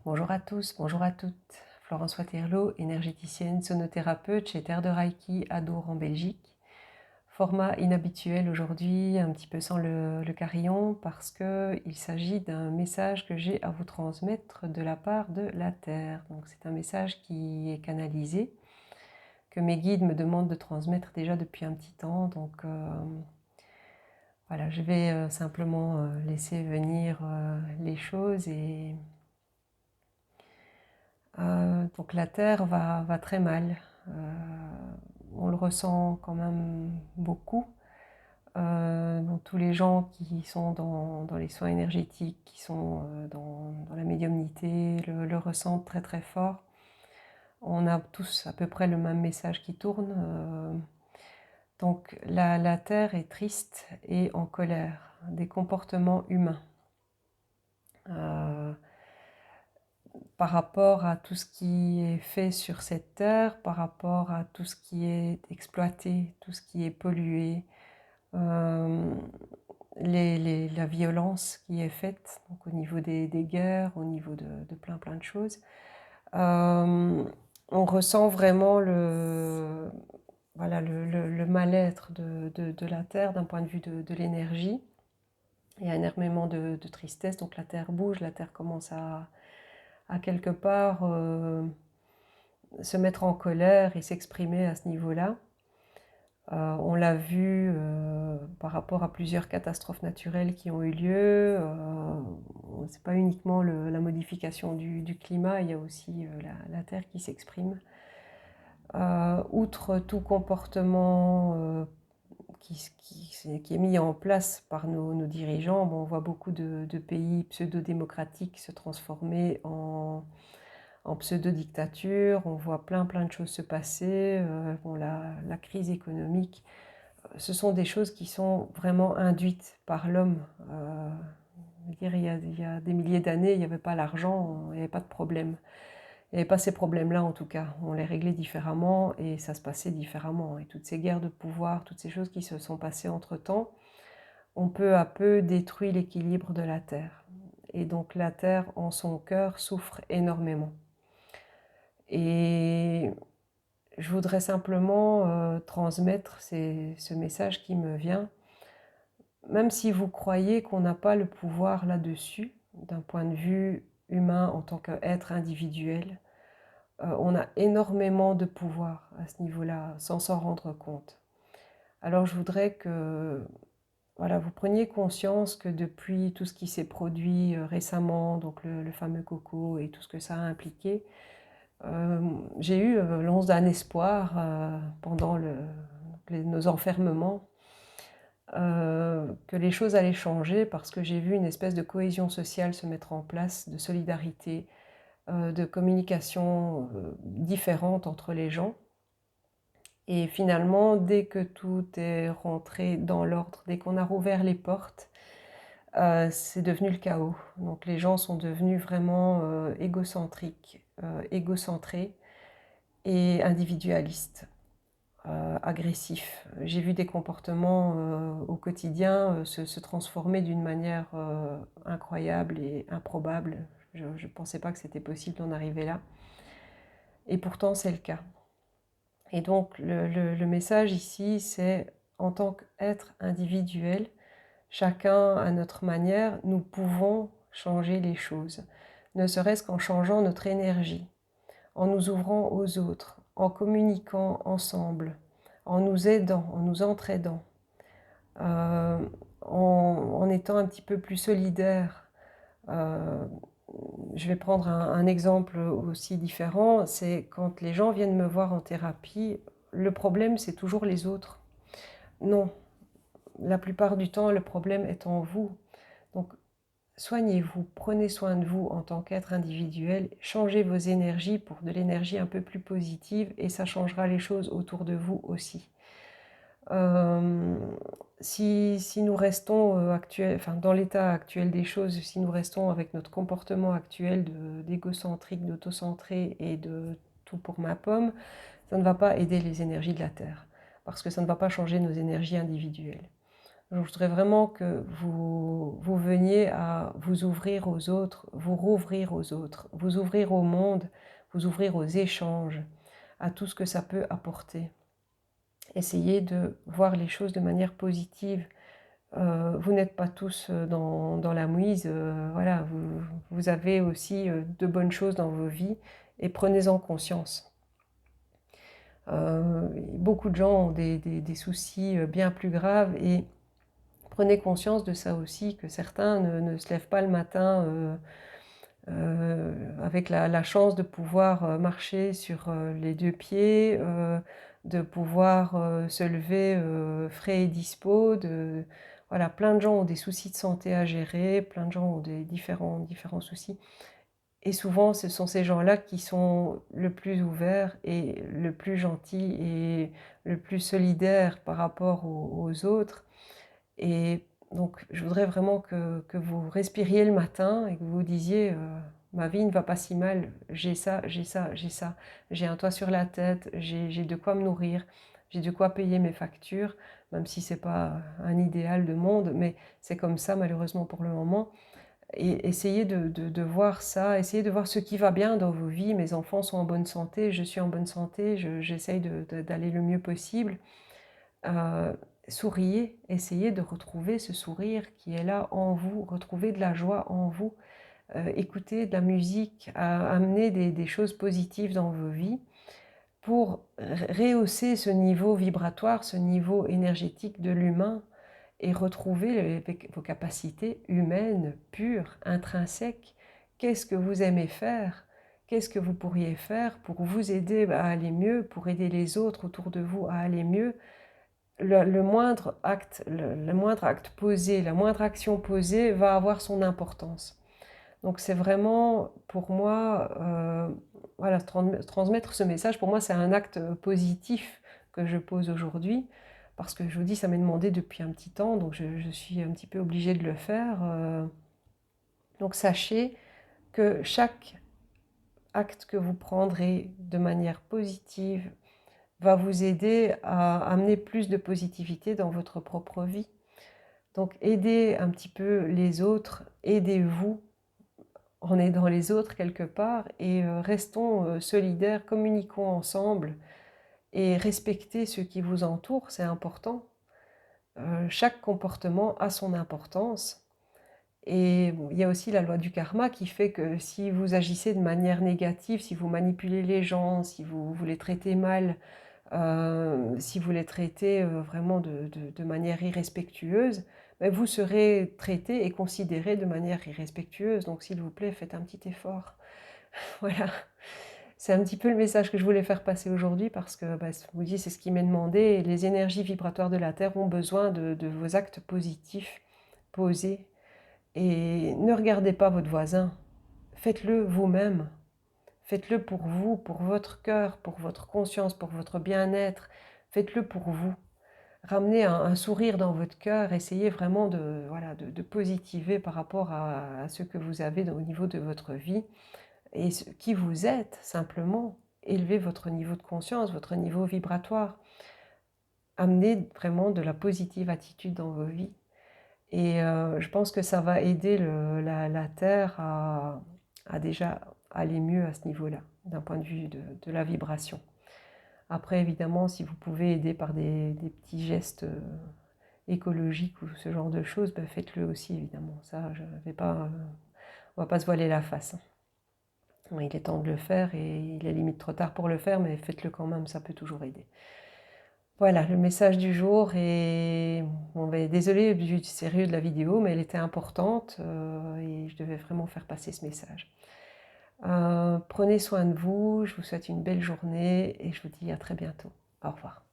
Bonjour à tous, bonjour à toutes. Florence Waterloo, énergéticienne, sonothérapeute chez Terre de Reiki à Dour en Belgique. Format inhabituel aujourd'hui, un petit peu sans le carillon, parce qu'il s'agit d'un message que j'ai à vous transmettre de la part de la Terre. Donc c'est un message qui est canalisé, que mes guides me demandent de transmettre déjà depuis un petit temps. Donc voilà, je vais simplement laisser venir les choses et donc la Terre va très mal. On le ressent quand même beaucoup. Donc tous les gens qui sont dans les soins énergétiques, qui sont dans la médiumnité, le ressentent très très fort. On a tous à peu près le même message qui tourne. Donc la Terre est triste et en colère, des comportements humains. Par rapport à tout ce qui est fait sur cette terre, par rapport à tout ce qui est exploité, tout ce qui est pollué, la violence qui est faite donc au niveau des guerres, au niveau de plein de choses. On ressent vraiment voilà, le mal-être de la terre d'un point de vue de l'énergie. Il y a énormément de tristesse, donc la terre bouge, la terre commence à quelque part se mettre en colère et s'exprimer à ce niveau-là. On l'a vu par rapport à plusieurs catastrophes naturelles qui ont eu lieu. C'est pas uniquement la modification du climat, il y a aussi la Terre qui s'exprime. Outre tout comportement qui est mis en place par nos dirigeants, bon, on voit beaucoup de pays pseudo-démocratiques se transformer en pseudo-dictature, on voit plein de choses se passer. Bon, la crise économique, ce sont des choses qui sont vraiment induites par l'homme. Il y a des milliers d'années, il n'y avait pas l'argent, il n'y avait pas de problème. Il n'y avait pas ces problèmes-là en tout cas. On les réglait différemment et ça se passait différemment. Et toutes ces guerres de pouvoir, toutes ces choses qui se sont passées entre-temps, ont peu à peu détruit l'équilibre de la Terre. Et donc la Terre, en son cœur, souffre énormément. Et je voudrais simplement transmettre ce message qui me vient. Même si vous croyez qu'on n'a pas le pouvoir là-dessus, d'un point de vue humain en tant qu'être individuel, on a énormément de pouvoir à ce niveau-là, sans s'en rendre compte. Alors je voudrais que voilà, vous preniez conscience que depuis tout ce qui s'est produit récemment, donc le fameux coco et tout ce que ça a impliqué, j'ai eu l'once d'un espoir pendant nos enfermements, que les choses allaient changer parce que j'ai vu une espèce de cohésion sociale se mettre en place, de solidarité, de communication différente entre les gens. Et finalement, dès que tout est rentré dans l'ordre, dès qu'on a rouvert les portes, c'est devenu le chaos. Donc les gens sont devenus vraiment égocentriques, égocentrés et individualistes, agressifs. J'ai vu des comportements au quotidien se transformer d'une manière incroyable et improbable. Je ne pensais pas que c'était possible d'en arriver là. Et pourtant, c'est le cas. Et donc, le message ici, c'est en tant qu'être individuel, chacun à notre manière, nous pouvons changer les choses, ne serait-ce qu'en changeant notre énergie, en nous ouvrant aux autres, en communiquant ensemble, en nous aidant, en nous entraidant, euh, en étant un petit peu plus solidaires. Euh, je vais prendre un exemple aussi différent, c'est quand les gens viennent me voir en thérapie, le problème c'est toujours les autres. Non, la plupart du temps le problème est en vous. Donc soignez-vous, prenez soin de vous en tant qu'être individuel, changez vos énergies pour de l'énergie un peu plus positive et ça changera les choses autour de vous aussi. Si nous restons dans l'état actuel des choses, si nous restons avec notre comportement actuel d'égocentrique, d'autocentré et de tout pour ma pomme, ça ne va pas aider les énergies de la Terre, parce que ça ne va pas changer nos énergies individuelles. Je voudrais vraiment que vous veniez à vous ouvrir aux autres, vous rouvrir aux autres, vous ouvrir au monde, vous ouvrir aux échanges, à tout ce que ça peut apporter. Essayez de voir les choses de manière positive. Vous n'êtes pas tous dans la mouise, voilà, vous avez aussi de bonnes choses dans vos vies et prenez-en conscience. Beaucoup de gens ont des soucis bien plus graves et prenez conscience de ça aussi, que certains ne se lèvent pas le matin avec la chance de pouvoir marcher sur les deux pieds, de pouvoir se lever frais et dispo. Voilà, plein de gens ont des soucis de santé à gérer, plein de gens ont des différents soucis. Et souvent, ce sont ces gens-là qui sont le plus ouverts et le plus gentils et le plus solidaires par rapport aux autres. Et donc, je voudrais vraiment que vous respiriez le matin et que vous vous disiez ma vie ne va pas si mal, j'ai ça, j'ai ça, j'ai ça, j'ai un toit sur la tête, j'ai de quoi me nourrir, j'ai de quoi payer mes factures, même si c'est pas un idéal de monde, mais c'est comme ça malheureusement pour le moment. Et essayez de voir ça, essayez de voir ce qui va bien dans vos vies. Mes enfants sont en bonne santé, je suis en bonne santé, j'essaye d'aller le mieux possible. Euh, Souriez, essayez de retrouver ce sourire qui est là en vous, retrouver de la joie en vous, écoutez de la musique, amener des choses positives dans vos vies pour rehausser ce niveau vibratoire, ce niveau énergétique de l'humain et retrouver vos capacités humaines, pures, intrinsèques. Qu'est-ce que vous aimez faire? Qu'est-ce que vous pourriez faire pour vous aider à aller mieux, pour aider les autres autour de vous à aller mieux? Le moindre acte posé, la moindre action posée va avoir son importance. Donc c'est vraiment pour moi, voilà, transmettre ce message, pour moi c'est un acte positif que je pose aujourd'hui, parce que je vous dis, ça m'est demandé depuis un petit temps, donc je suis un petit peu obligée de le faire. Donc sachez que chaque acte que vous prendrez de manière positive va vous aider à amener plus de positivité dans votre propre vie. Donc aidez un petit peu les autres, aidez-vous, on est dans les autres quelque part, et restons solidaires, communiquons ensemble et respectez ceux qui vous entourent, c'est important. Chaque comportement a son importance. Et il y a aussi la loi du karma qui fait que si vous agissez de manière négative, si vous manipulez les gens, si vous les traitez mal, si vous les traitez vraiment de manière irrespectueuse, ben vous serez traité et considéré de manière irrespectueuse. Donc s'il vous plaît, faites un petit effort. Voilà, c'est un petit peu le message que je voulais faire passer aujourd'hui parce que, je vous dis, c'est ce qui m'est demandé. Et les énergies vibratoires de la Terre ont besoin de vos actes positifs, posés. Et ne regardez pas votre voisin, faites-le vous-même. Faites-le pour vous, pour votre cœur, pour votre conscience, pour votre bien-être. Faites-le pour vous. Ramenez un sourire dans votre cœur. Essayez vraiment voilà, de positiver par rapport à ce que vous avez au niveau de votre vie. Et qui vous êtes, simplement. Élevez votre niveau de conscience, votre niveau vibratoire. Amenez vraiment de la positive attitude dans vos vies. Et je pense que ça va aider la Terre à déjà aller mieux à ce niveau-là, d'un point de vue de la vibration. Après, évidemment, si vous pouvez aider par des petits gestes écologiques ou ce genre de choses, ben faites-le aussi, évidemment. Ça, je vais pas, on va pas se voiler la face. Il est temps de le faire et il est limite trop tard pour le faire, mais faites-le quand même, ça peut toujours aider. Voilà, le message du jour est... Bon, désolée du sérieux de la vidéo, mais elle était importante et je devais vraiment faire passer ce message. Prenez soin de vous, je vous souhaite une belle journée et je vous dis à très bientôt. Au revoir.